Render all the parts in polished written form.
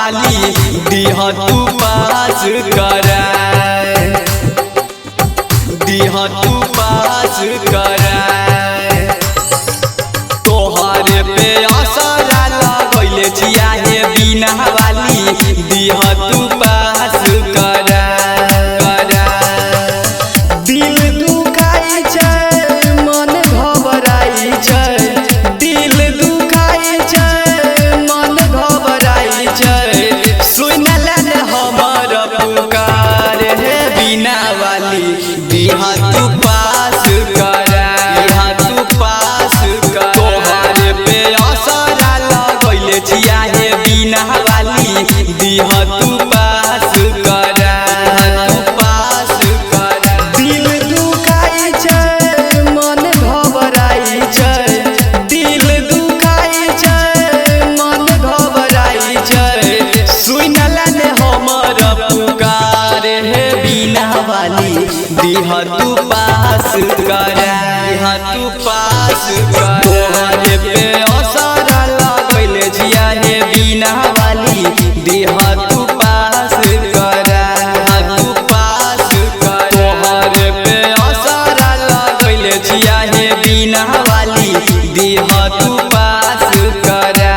वाली दिह तू पास करा, दिह तू पास करा। तोहरे पे असरा लगैले जिया हे बिना वाली दिह तू पास करा। दिल दुखाई छै मन घबराई छै, दिल दुखाई छै मन घबराई छै। सुन लेन हमर पुकार हे बिना वाली दिह तू पास करा, दिह तू पास करा। तोहरे पे असरा लगैले जिया हे बिना वाली दिह तू पास करा, तू पास करा। दिल दुखाई छै मन घबराई छै, दिल दुखाई छै मन घबराई छै। सुन लेन हमर पुकार हे बिना वाली दिह तू पास करा, दिह तू पास करा। तोहरे पे असरा लगैले जिया हे बिना वाली दिह तू पास करा, तू पास करा। तोहरे पे असरा लगैले जिया हे बिना वाली दिह तू पास करा।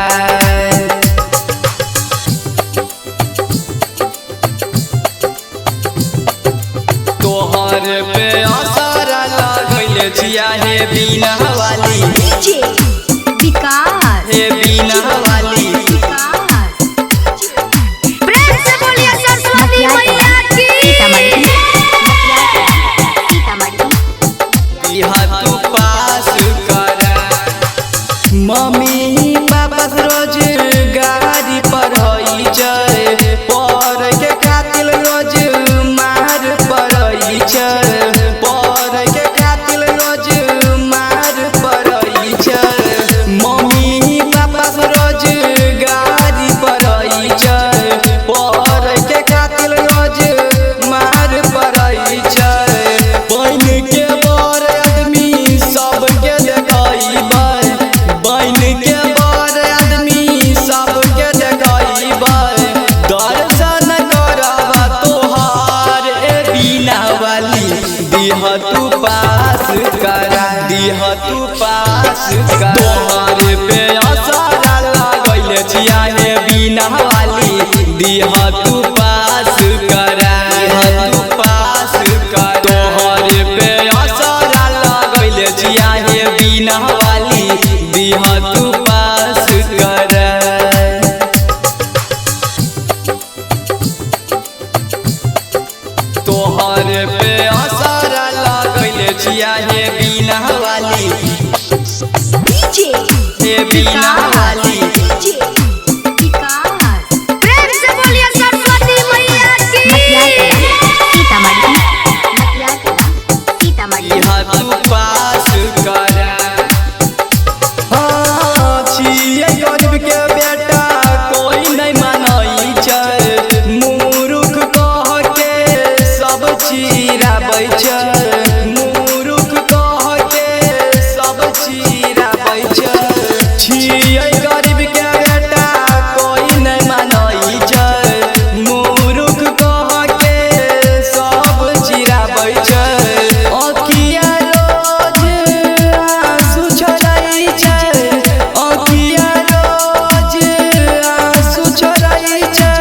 तोहरे पे असरा लगैले जिया हे बिना वाली विकास हे बिना वाली प्रेम से बोलिए सरस्वती मैया की। दिह तू पास करा। मम्मी पापा रोज गाड़ी पढ़ई छै, पढ़ के खातिर रोज मार पड़ई छै, पढ़ के खातिर रोज मार पड़ई छै। मम्मी पापा रोज गाड़ी पढ़ई छै, पढ़ के खातिर रोज मार पड़ई छै। बन के बड़ आदमी सबके देखैबै, बन के बड़ आदमी सबके देखैबै। दर्शन करब तोहार ए बिना वाली दिह तू पास करा, दिह तू पास करा। तोहरे पे असरा लगैले जिया हे बिना वाली दिह तू पास करा, दिह तू पास करा। तोहरे पे असरा लगैले जिया हे बिना वाली दिह तू पास करा। तोहरे पे असरा लगैले जिया हे बिना वाली, हे बिना वाली प्रेम से बोलिए सरस्वती मैया की। दिह तू पास करा। हाँ, छियै गरीब के बेटा कोई नहीं मानई छै, मूर्ख कह के सब चिराबै छै, मूर्ख कह के सब चिराबै छै। छियै गरीब के बेटा कोई नहीं मानई छै, मूर्ख कह के सब चिराबै छै। अखिया रोज आंसू छोड़ै छै, अखिया रोज आंसू छोड़ै छै।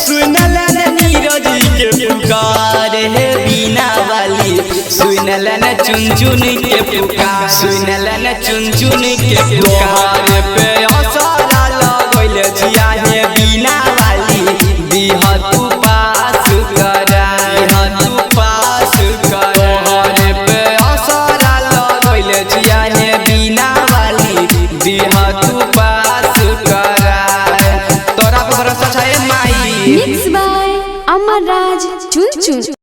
सुन लेन नीरज के पुकार हे बिना वाली, सुन लेन चुन के पुकार, सुन लेन चुन के पुकार। पे असरा लगैले जिया हे बिना वाली दिह तू पास करा, दिह तू पास करा। तोहरे पे असरा लगैले जिया हे बिना वाली दिह तू पास करा। तोरा पे भरोसा छै माई। मिक्स बाय अमर राज चुन चुन।